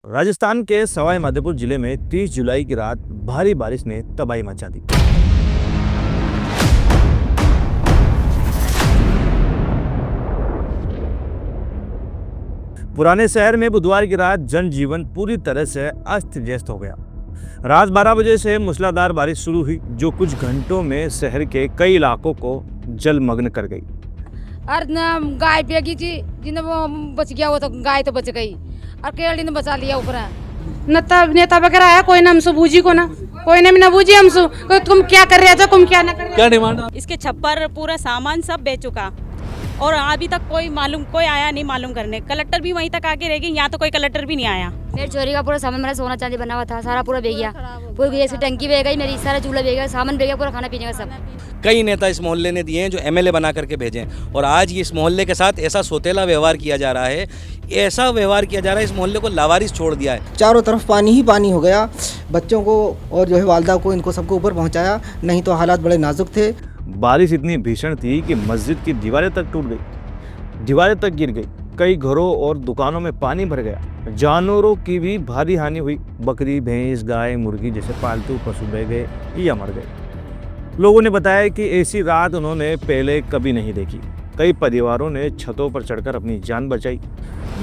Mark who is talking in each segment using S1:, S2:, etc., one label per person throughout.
S1: राजस्थान के सवाई माधोपुर जिले में 30 जुलाई की रात भारी बारिश ने तबाही मचा दी। पुराने शहर में बुधवार की रात जनजीवन पूरी तरह से अस्त व्यस्त हो गया। रात 12 बजे से मूसलाधार बारिश शुरू हुई, जो कुछ घंटों में शहर के कई इलाकों को जलमग्न कर गई।
S2: और न गाय बेगी थी, जिन्हें वो बच गया, वो तो गाय तो बच गई और केरली ने बचा लिया ऊपर।
S3: नेता वगैरह आया, कोई ना हमसे बूझी को ना, कोई ने भी ना बूझी हमसे, तुम क्या कर रहे थे, तुम क्या ना कर रहे।
S4: क्या डिमांड?
S5: इसके छप्पर पूरा सामान सब बेच चुका और अभी तक कोई आया नहीं मालूम करने। कलेक्टर भी वहीं तक आके रह गई, यहाँ तो कोई कलेक्टर भी नहीं आया।
S2: मेरे चोरी का पूरा सामान, मेरा सोना चांदी बना हुआ था, सारा पूरा बह गया। पूरी गैस की टंकी बह गई, मेरी सारा चूल्हा बह गया, सामान बह गया, पूरा खाना पीने का सब।
S4: कई नेता इस मोहल्ले ने दिए हैं जो एमएलए बना करके भेजे, और आज ये इस मोहल्ले के साथ ऐसा सोतेला व्यवहार किया जा रहा है, ऐसा व्यवहार किया जा रहा है, इस मोहल्ले को लावारिस छोड़ दिया है।
S6: चारों तरफ पानी ही पानी हो गया। बच्चों को और जो है वालदा को, इनको सबको ऊपर पहुंचाया, नहीं तो हालात बड़े नाजुक थे।
S1: बारिश इतनी भीषण थी कि मस्जिद की दीवारें तक टूट गई, दीवारें तक गिर गई, कई घरों और दुकानों में पानी भर गया। जानवरों की भी भारी हानि हुई। बकरी, भैंस, गाय, मुर्गी जैसे पालतू पशु बह गए या मर गए। लोगों ने बताया कि ऐसी रात उन्होंने पहले कभी नहीं देखी। कई परिवारों ने छतों पर चढ़कर अपनी जान बचाई।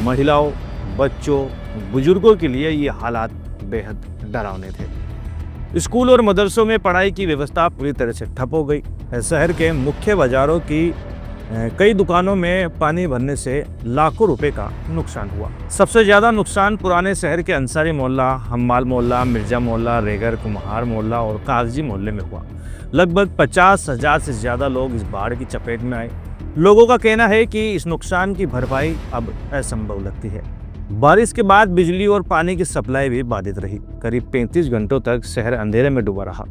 S1: महिलाओं, बच्चों, बुजुर्गों के लिए ये हालात बेहद डरावने थे। स्कूल और मदरसों में पढ़ाई की व्यवस्था पूरी तरह से ठप हो गई। शहर के मुख्य बाजारों की कई दुकानों में पानी भरने से लाखों रुपए का नुकसान हुआ। सबसे ज़्यादा नुकसान पुराने शहर के अंसारी मोहल्ला, हम्माल मोहल्ला, मिर्जा मोहल्ला, रेगर, कुम्हार मोहल्ला और कागजी मोहल्ले में हुआ। लगभग 50,000 से ज़्यादा लोग इस बाढ़ की चपेट में आए। लोगों का कहना है कि इस नुकसान की भरपाई अब असंभव लगती है। बारिश के बाद बिजली और पानी की सप्लाई भी बाधित रही। करीब 35 घंटों तक शहर अंधेरे में डूबा रहा।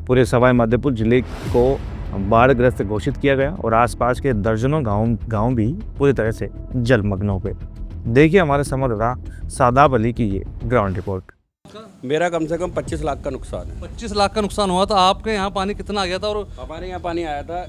S1: पूरे सवाई माधोपुर जिले को बाढ़ग्रस्त घोषित किया गया और आसपास के दर्जनों गांव भी पूरी तरह से जलमग्न हो गए। देखिए हमारे संवाददाता सादाब अली की ये ग्राउंड रिपोर्ट।
S7: मेरा कम से कम 25 लाख का नुकसान है।
S4: 25 लाख का नुकसान हुआ। तो आपके यहाँ पानी कितना आ गया था? और
S7: हमारे यहाँ पानी आया था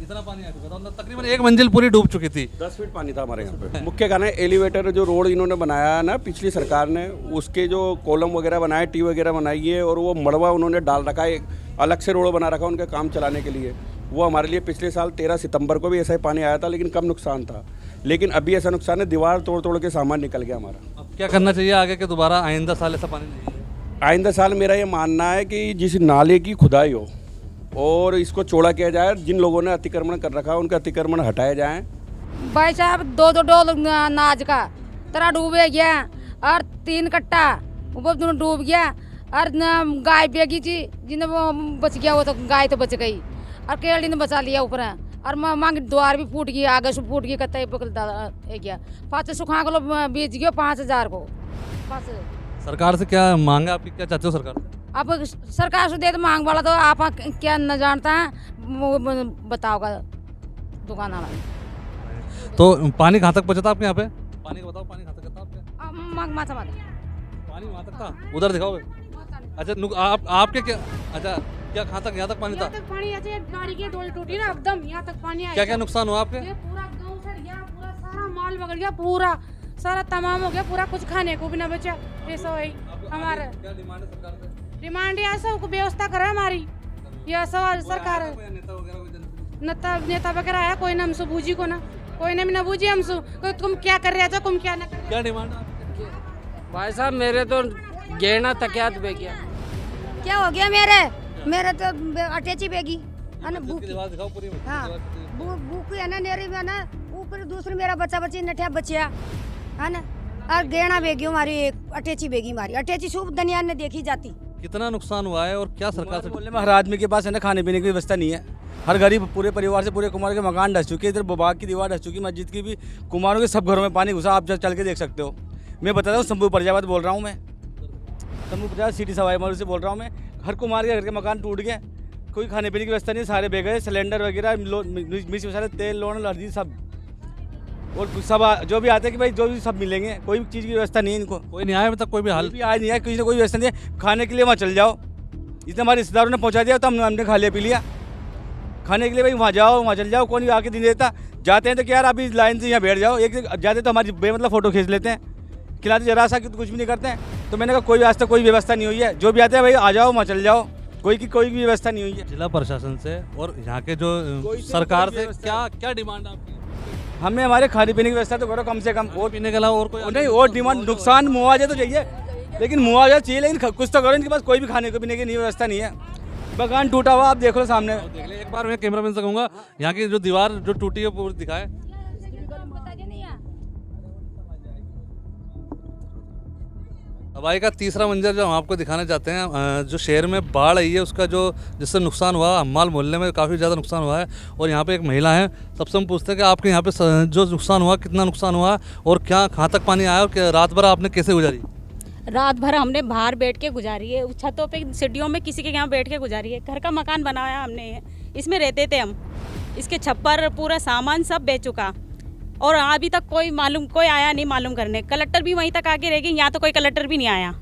S7: इतना
S4: पानी आ चुका था, मतलब तकरीबन एक मंजिल पूरी डूब चुकी थी।
S7: 10 फीट पानी था हमारे यहाँ पे। मुख्य कारण है एलिवेटर, जो रोड इन्होंने बनाया है ना पिछली सरकार ने, उसके जो कॉलम वगैरह बनाए, टी वगैरह बनाई है, और वो मड़वा उन्होंने डाल रखा है, अलग से रोड बना रखा है उनके काम चलाने के लिए। वो हमारे लिए पिछले साल 13 सितंबर को भी ऐसा ही पानी आया था, लेकिन कम नुकसान था। लेकिन अभी ऐसा नुकसान है, दीवार तोड़ तोड़ के सामान निकल गया हमारा।
S4: अब क्या करना चाहिए आगे, कि दोबारा आइंदा साल ऐसा पानी नहीं है?
S7: आइंदा साल मेरा ये मानना है कि जिस नाले की खुदाई हो और इसको चौड़ा किया जाए, जिन लोगों ने अतिक्रमण कर रखा है उनका अतिक्रमण हटाए जाएं।
S2: भाई साहब, दो डोल अनाज का तरह डूबे गया और 3 कट्टा वो डूब गया। और न गाय बेगी थी, जिन्हें वो बच गया, वो तो गाय तो बच गई और केरली ने बचा लिया ऊपर। और मांग द्वार भी फूट गई, आगे से फूट गई, कत्ता गया। 5 सुखा को बेच गया 5,000 को। बस
S4: सरकार से क्या मांगा, आपकी क्या चाहते हो सरकार से?
S2: अब सरकार से दे तो मांग वाला, तो आप क्या न जानता है वो बताओगा दुकान वाला।
S4: तो पानी कहाँ तक पहुँचा था आपके यहाँ पे? पानी का बताओ, पानी कहाँ तक था आपके?
S2: माथा
S4: पानी वहाँ तक था, उधर दिखाओ। अच्छा, आपके क्या, अच्छा क्या कहाँ तक, यहाँ तक पानी था?
S3: यहाँ तक पानी ऐसे गाड़ी की डोल टूटी ना, एकदम यहाँ तक पानी आया।
S4: क्या क्या नुकसान हुआ आपके?
S3: ये पूरा गाँव सड़ गया, पूरा सारा माल बगड़ गया, पूरा सारा तमाम हो गया, पूरा कुछ खाने को भी ना बचा। ऐसा वही हमारा
S4: क्या डिमांड है सरकार से?
S3: डिमांड है सब व्यवस्था करे हमारी, यह सवाल सरकार है। नेता वगैरह आया, कोई ना हमसे बूझी को ना, कोई ने भी ना बूझी हमसे, तुम क्या कर रहे थे, तुम क्या ना कर रहे।
S4: क्या डिमांड है आपकी?
S8: भाई साहब, मेरे तो गहना तकियात बह गया।
S2: क्या हो गया मेरे तो अटैची बेगी है ना, भूख
S4: दीवार दिखाओ पूरी।
S2: हाँ, भूख है ना, नेरी में ना, ऊपर दूसरी मेरा बच्चा बच्ची नठिया बचिया है ना, और गहना बेगी हमारी, एक अटैची बेगी हमारी, अटैची शुभ दुनिया ने देखी जाती।
S4: कितना नुकसान हुआ है और क्या सरकार से?
S9: मोहल्ले में हर आदमी के पास है ना खाने पीने की व्यवस्था नहीं है। हर गरीब पूरे परिवार से पूरे कुमार के मकान ढस चुके हैं। इधर बाग की दीवार ढस चुकी, मस्जिद की भी, कुमारों के सब घरों में पानी घुसा। आप चल के देख सकते हो। मैं बताता हूँ, शंभू प्रजापत बोल रहा हूँ मैं, शंभू प्रजापत सिटी सवाई माधोपुर से बोल रहा हूँ मैं। हर कुमार के घर के मकान टूट गए, कोई खाने पीने की व्यवस्था नहीं, सारे बह गए। सिलेंडर वगैरह, मिर्च मसाले, तेल, लौंग, हल्दी सब, और सब जो भी आते हैं कि भाई जो भी सब मिलेंगे, कोई चीज़ की व्यवस्था नहीं है इनको।
S4: कोई नहीं आया अभी तक, कोई भी हाल
S9: भी आज नहीं है, किसी ने कोई व्यवस्था नहीं है। खाने के लिए वहाँ चल जाओ, इसने हमारे रिश्तेदारों ने पहुँचा दिया, तो हमने खा लिया पी लिया। खाने के लिए भाई वहाँ जाओ, वहाँ चल जाओ, कौन आके नहीं देता। जाते हैं तो क्या यार अभी लाइन से यहाँ बैठ जाओ, एक जाते तो हमारी बेमतलब फ़ोटो खींच लेते हैं। खिलाते जरा सा कि कुछ भी नहीं करते हैं। तो मैंने कहा कोई आज तक कोई व्यवस्था नहीं हुई है, जो भी आते हैं भाई आ जाओ वहाँ चल जाओ, कोई भी व्यवस्था नहीं हुई है।
S10: जिला प्रशासन से और यहाँ के जो सरकार से क्या क्या डिमांड आपकी?
S9: हमें हमारे खाने पीने की व्यवस्था तो करो कम से कम,
S10: और पीने के अलावा और कोई
S9: नहीं और डिमांड नुकसान मुआवजा तो चाहिए, लेकिन मुआवजा चाहिए लेकिन कुछ तो करो। इनके पास कोई भी खाने पीने की व्यवस्था नहीं है, मकान टूटा हुआ आप देख लो सामने।
S10: देख ले एक बार मैं कैमरामैन से कहूँगा यहाँ की जो दीवार जो टूटी है पूरी दिखाए। हवाई का तीसरा मंजर जो हम आपको दिखाने चाहते हैं, जो शहर में बाढ़ आई है उसका जो जिससे नुकसान हुआ, हम्माल मोहल्ले में काफ़ी ज़्यादा नुकसान हुआ है। और यहाँ पे एक महिला है, सबसे हम पूछते हैं कि आपके यहाँ पे जो नुकसान हुआ कितना नुकसान हुआ और क्या कहाँ तक पानी आया और रात भर आपने कैसे गुजारी?
S5: रात भर हमने बाहर बैठ के गुजारी है, छतों पे सीढ़ियों में किसी के यहाँ बैठ के गुजारी है। घर का मकान बनाया हमने, इसमें रहते थे हम, इसके छप्पर पूरा सामान सब बेच चुका और अभी तक कोई आया नहीं मालूम करने। कलेक्टर भी वहीं तक आके रह गई, यहाँ तो कोई कलेक्टर भी नहीं आया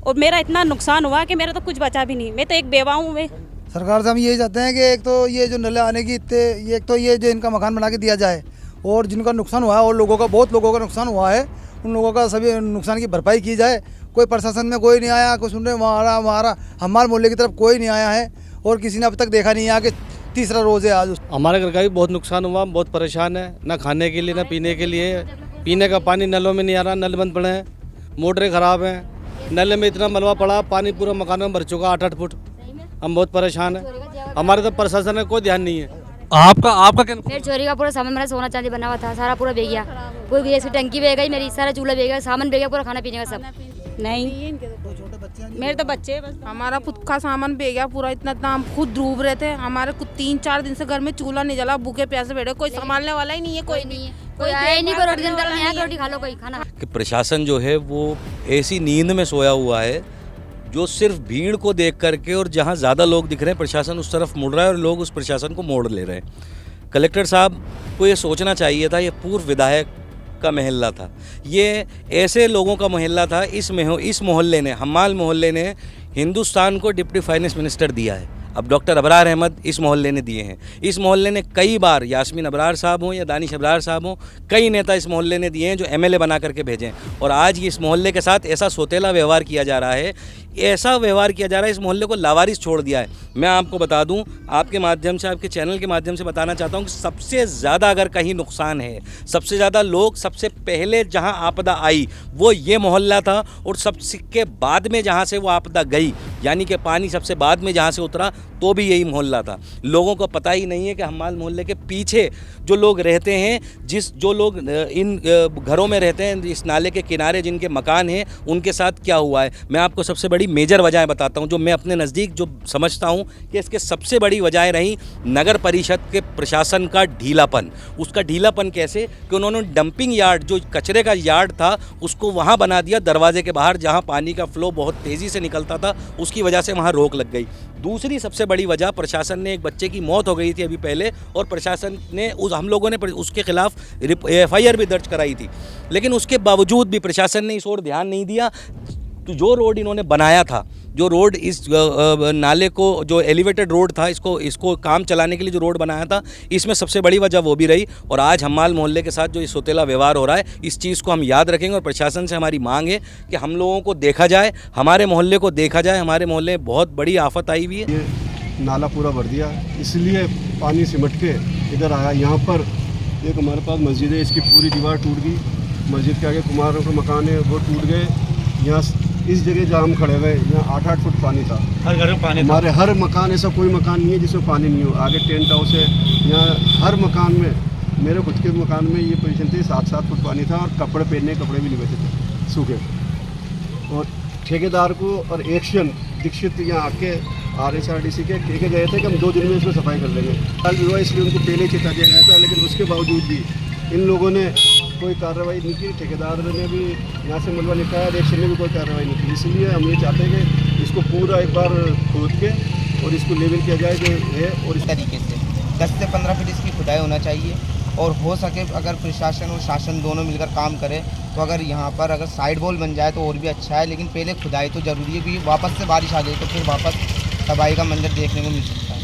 S5: और मेरा इतना नुकसान हुआ कि मेरा तो कुछ बचा भी नहीं। मैं तो एक बेवा हूँ। मैं
S11: सरकार से हम यही चाहते हैं कि एक तो ये जो नले आने की एक तो ये जो इनका मकान बना के दिया जाए और जिनका नुकसान हुआ है और लोगों का बहुत लोगों का नुकसान हुआ है उन लोगों का सभी नुकसान की भरपाई की जाए। कोई प्रशासन में कोई नहीं आया, कोई सुन रहे हमारा हमारे मोहल्ले की तरफ कोई नहीं आया है और किसी ने अब तक देखा नहीं है कि तीसरा रोज़ है आज।
S12: हमारे घर का भी बहुत नुकसान हुआ, बहुत परेशान है, ना खाने के लिए ना पीने के लिए। पीने का पानी नलों में नहीं आ रहा, नल बंद पड़े हैं, मोटरें ख़राब हैं, नल में इतना मलबा पड़ा, पानी पूरा मकान में भर चुका 8-8 फुट। हम बहुत परेशान हैं, हमारे तो प्रशासन का कोई ध्यान नहीं है।
S10: आपका क्या?
S2: मेरे चोरी का पूरा सामान मेरा सोना चांदी बना हुआ था, सारा पूरा बह गया। पूरी गैस की टंकी बह गई मेरी, सारा चूल्हा बह गया, सामान बह गया, पूरा खाना पीने का सब।
S5: नहीं, मेरे तो बच्चे बस।
S3: हमारा खुद का सामान बह गया पूरा, इतना हम खुद डूब रहे थे। हमारे कुछ 3-4 दिन से घर में चूल्हा नहीं जला, भूखे प्यासे बैठे, कोई संभालने वाला ही नहीं है, कोई नहीं है, कोई आया ही नहीं, कोई रोटी डाल नहीं है, रोटी खा लो कोई खाना।
S4: कि प्रशासन जो है वो ऐसी नींद में सोया हुआ है जो सिर्फ भीड़ को देख करके और जहाँ ज़्यादा लोग दिख रहे हैं प्रशासन उस तरफ मुड़ रहा है और लोग उस प्रशासन को मोड़ ले रहे हैं। कलेक्टर साहब को ये सोचना चाहिए था, ये पूर्व विधायक का मोहल्ला था, ये ऐसे लोगों का मोहल्ला था। इस मोहल्ले ने, हम्माल मोहल्ले ने हिंदुस्तान को डिप्टी फाइनेंस मिनिस्टर दिया है। अब डॉक्टर अबरार अहमद इस मोहल्ले ने दिए हैं। इस मोहल्ले ने कई बार यास्मीन अबरार साहब हों या दानिश अबरार साहब हों, कई नेता इस मोहल्ले ने दिए हैं जो एमएलए बना करके भेजें। और आज इस मोहल्ले के साथ ऐसा सोतेला व्यवहार किया जा रहा है, ऐसा व्यवहार किया जा रहा है, इस मोहल्ले को लावारिस छोड़ दिया है। मैं आपको बता दूं, आपके माध्यम से, आपके चैनल के माध्यम से बताना चाहता हूं कि सबसे ज़्यादा अगर कहीं नुकसान है, सबसे ज़्यादा लोग सबसे पहले जहां आपदा आई वो ये मोहल्ला था और सबसे बाद में जहां से वो आपदा गई, यानी कि पानी सबसे बाद में जहां से उतरा तो भी यही मोहल्ला था। लोगों को पता ही नहीं है कि हम्माल मोहल्ले के पीछे जो लोग रहते हैं, जो लोग इन घरों में रहते हैं, इस नाले के किनारे जिनके मकान हैं, उनके साथ क्या हुआ है। मैं आपको सबसे बड़ी मेजर वजह बताता हूं, जो मैं अपने नज़दीक जो समझता हूं कि इसके सबसे बड़ी वजह रही नगर परिषद के प्रशासन का ढीलापन। उसका ढीलापन कैसे कि उन्होंने डंपिंग यार्ड, जो कचरे का यार्ड था, उसको वहां बना दिया दरवाजे के बाहर, जहां पानी का फ्लो बहुत तेज़ी से निकलता था, उसकी वजह से वहां रोक लग गई। दूसरी सबसे बड़ी वजह, प्रशासन ने, एक बच्चे की मौत हो गई थी अभी पहले और प्रशासन ने हम लोगों ने उसके खिलाफ FIR भी दर्ज कराई थी, लेकिन उसके बावजूद भी प्रशासन ने इस ओर ध्यान नहीं दिया। तो जो रोड इन्होंने बनाया था, जो रोड इस नाले को, जो एलिवेटेड रोड था, इसको काम चलाने के लिए जो रोड बनाया था, इसमें सबसे बड़ी वजह वो भी रही। और आज हम्माल मोहल्ले के साथ जो ये सोतेला व्यवहार हो रहा है, इस चीज़ को हम याद रखेंगे और प्रशासन से हमारी मांग है कि हम लोगों को देखा जाए, हमारे मोहल्ले को देखा जाए। हमारे मोहल्ले में बहुत बड़ी आफत आई हुई है।
S13: ये नाला पूरा भर दिया, इसलिए पानी सिमट के इधर आया। यहाँ पर एक हमारे पास मस्जिद है, इसकी पूरी दीवार टूट गई। मस्जिद के आगे कुमारों का मकान है, वो टूट गए। यहाँ इस जगह जहाँ हम खड़े हुए, यहाँ 8-8 फुट पानी था, हर घर में पानी। हमारे हर मकान, ऐसा कोई मकान नहीं है जिसमें पानी नहीं हो। आगे टेंट हाउस है, यहाँ हर मकान में, मेरे खुद के मकान में ये पोजीशन थी, 7-7 फुट पानी था और कपड़े पहनने कपड़े भी नहीं बचे थे, सूखे। और ठेकेदार को और एक्शन दीक्षित यहाँ आके RSRDC के ठेके गए थे कि हम 2 दिन में इसमें सफाई कर लेंगे। कल हुआ, इसलिए उनको पहले चेता दिया गया था, लेकिन उसके बावजूद भी इन लोगों ने कोई कार्रवाई नहीं की। ठेकेदार ने भी यहाँ से मलबा निकाला, एक्शन ने भी कोई कार्रवाई नहीं की। इसलिए हम ये चाहते हैं कि इसको पूरा एक बार खोद के और इसको लेवल किया जाए जो है, और इस
S6: तरीके से 10 से 15 फीट इसकी खुदाई होना चाहिए। और हो सके अगर प्रशासन और शासन दोनों मिलकर काम करे तो अगर यहाँ पर अगर साइड वॉल बन जाए तो और भी अच्छा है, लेकिन पहले खुदाई तो ज़रूरी है, क्योंकि वापस से बारिश आ गई तो फिर वापस तबाही का मंजर देखने को मिल सकता है।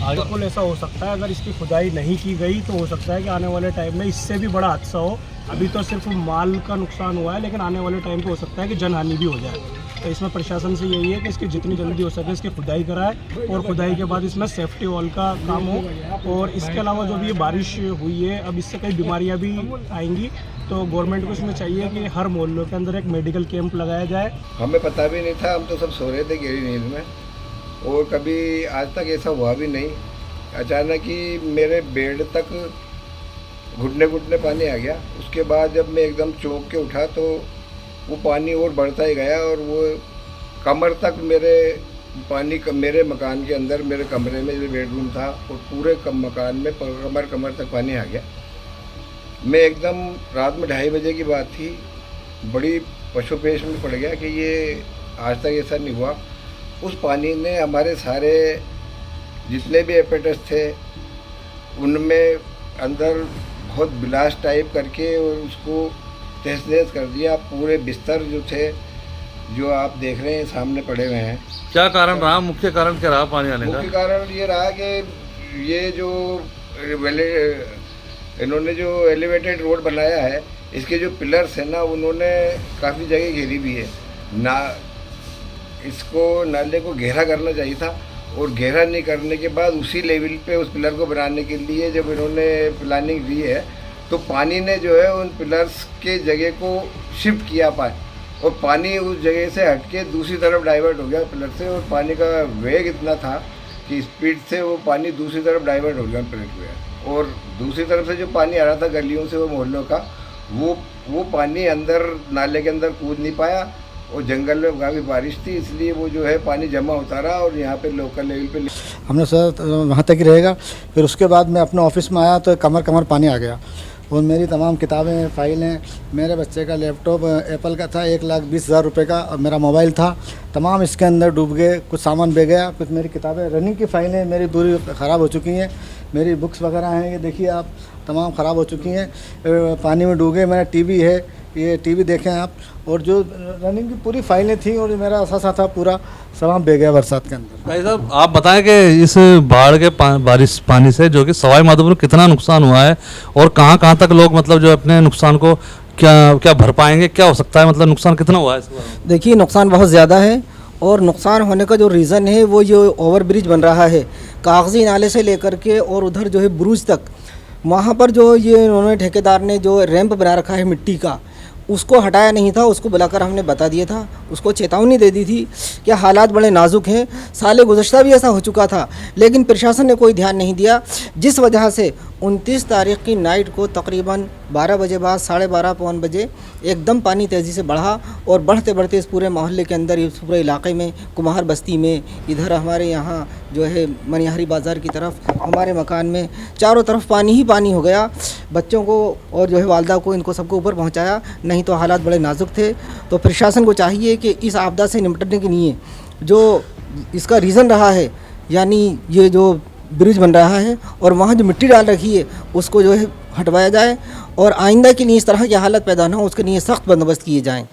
S14: बिल्कुल ऐसा हो सकता है, अगर इसकी खुदाई नहीं की गई तो हो सकता है कि आने वाले टाइम में इससे भी बड़ा हादसा हो, अभी तो सिर्फ माल का नुकसान हुआ है, लेकिन आने वाले टाइम पे हो सकता है कि जनहानि भी हो जाए। तो इसमें प्रशासन से यही है कि इसकी जितनी जल्दी हो सके इसकी खुदाई कराए और खुदाई के बाद इसमें सेफ्टी वॉल का काम हो। और इसके अलावा जो भी ये बारिश हुई है, अब इससे कई बीमारियां भी आएंगी, तो गवर्नमेंट को इसमें चाहिए कि हर मोहल्लों के अंदर एक मेडिकल कैंप लगाया जाए।
S15: हमें पता भी नहीं था, हम तो सब सो रहे थे गहरी नींद में, और कभी आज तक ऐसा हुआ भी नहीं। अचानक ही मेरे बेड तक घुटने घुटने पानी आ गया। उसके बाद जब मैं एकदम चौंक के उठा तो वो पानी और बढ़ता ही गया, और वो कमर तक मेरे पानी मेरे मकान के अंदर, मेरे कमरे में जो बेडरूम था, और पूरे मकान में कमर तक पानी आ गया। मैं एकदम रात में 2:30 बजे की बात थी, बड़ी पशुपेश में पड़ गया कि ये आज तक ऐसा नहीं हुआ। उस पानी ने हमारे सारे जितने भी एपेटस थे उनमें अंदर बहुत बिलास टाइप करके और उसको तहस-नहस कर दिया। पूरे बिस्तर जो थे, जो आप देख रहे हैं सामने पड़े हुए हैं।
S10: क्या कारण रहा, मुख्य कारण क्या रहा पानी आने का?
S15: मुख्य कारण ये रहा कि ये जो इन्होंने जो एलिवेटेड रोड बनाया है, इसके जो पिलर्स हैं ना, उन्होंने काफ़ी जगह घेरी भी है ना। इसको नाले को गहरा करना चाहिए था, और गहरा नहीं करने के बाद उसी लेवल पे उस पिलर को बनाने के लिए जब इन्होंने प्लानिंग दी है, तो पानी ने जो है उन पिलर्स के जगह को शिफ्ट किया पाए, और पानी उस जगह से हट के दूसरी तरफ डाइवर्ट हो गया पिलर से। और पानी का वेग इतना था कि स्पीड से वो पानी दूसरी तरफ डाइवर्ट हो गया पिलर पे, और दूसरी तरफ से जो पानी आ रहा था गलियों से, वो मोहल्लों का, वो पानी अंदर नाले के अंदर कूद नहीं पाया। और जंगल में काफ़ी बारिश थी, इसलिए वो जो है पानी जमा होता रहा, और यहाँ पे लोकल लेवल पे
S11: हमने सोचा वहाँ तक ही रहेगा। फिर उसके बाद मैं अपने ऑफिस में आया तो कमर पानी आ गया, और मेरी तमाम किताबें, फाइलें, मेरे बच्चे का लैपटॉप एप्पल का था 1,20,000 रुपये का, और मेरा मोबाइल था, तमाम इसके अंदर डूब गए। कुछ सामान बह गया, कुछ मेरी किताबें, रनिंग की फाइलें मेरी पूरी ख़राब हो चुकी हैं। मेरी बुक्स वगैरह हैं, ये देखिए आप, तमाम ख़राब हो चुकी हैं, पानी में डूब गए। मेरा टीवी है, ये टीवी देखें आप, और जो रनिंग की पूरी फाइलें थी, और मेरा असासा था पूरा सामान बह गया बरसात के अंदर।
S10: भाई साहब, आप बताएं कि इस बाढ़ के बारिश पानी से जो कि सवाई माधोपुर में कितना नुकसान हुआ है, और कहाँ कहाँ तक लोग मतलब जो अपने नुकसान को क्या भर पाएंगे, क्या हो सकता है, मतलब नुकसान कितना हुआ है इस बार?
S16: देखिए, नुकसान बहुत ज़्यादा है, और नुकसान होने का जो रीज़न है वो जो ओवर ब्रिज बन रहा है कागज़ी नाले से लेकर के और उधर जो है ब्रूज तक, वहाँ पर जो ये उन्होंने ठेकेदार ने जो रैंप बना रखा है मिट्टी का, उसको हटाया नहीं था। उसको बुलाकर हमने बता दिया था, उसको चेतावनी दे दी थी कि हालात बड़े नाजुक हैं। साले गुज़श्ता भी ऐसा हो चुका था, लेकिन प्रशासन ने कोई ध्यान नहीं दिया, जिस वजह से 29 तारीख की नाइट को तकरीबन 12 बजे बाद 12:30 पौन बजे एकदम पानी तेज़ी से बढ़ा, और बढ़ते बढ़ते इस पूरे मोहल्ले के अंदर, इस पूरे इलाके में, कुम्हार बस्ती में, इधर हमारे यहाँ जो है मनिहारी बाज़ार की तरफ, हमारे मकान में, चारों तरफ पानी ही पानी हो गया। बच्चों को और जो है वालदा को, इनको सबको ऊपर पहुँचाया, नहीं तो हालात बड़े नाजुक थे। तो प्रशासन को चाहिए कि इस आपदा से निपटने के लिए जो इसका रीज़न रहा है, यानी ये जो ब्रिज बन रहा है और वहाँ जो मिट्टी डाल रखी है, उसको जो है हटवाया जाए, और आइंदा के लिए इस तरह की हालत पैदा ना हो, उसके लिए सख्त बंदोबस्त किए जाएँ।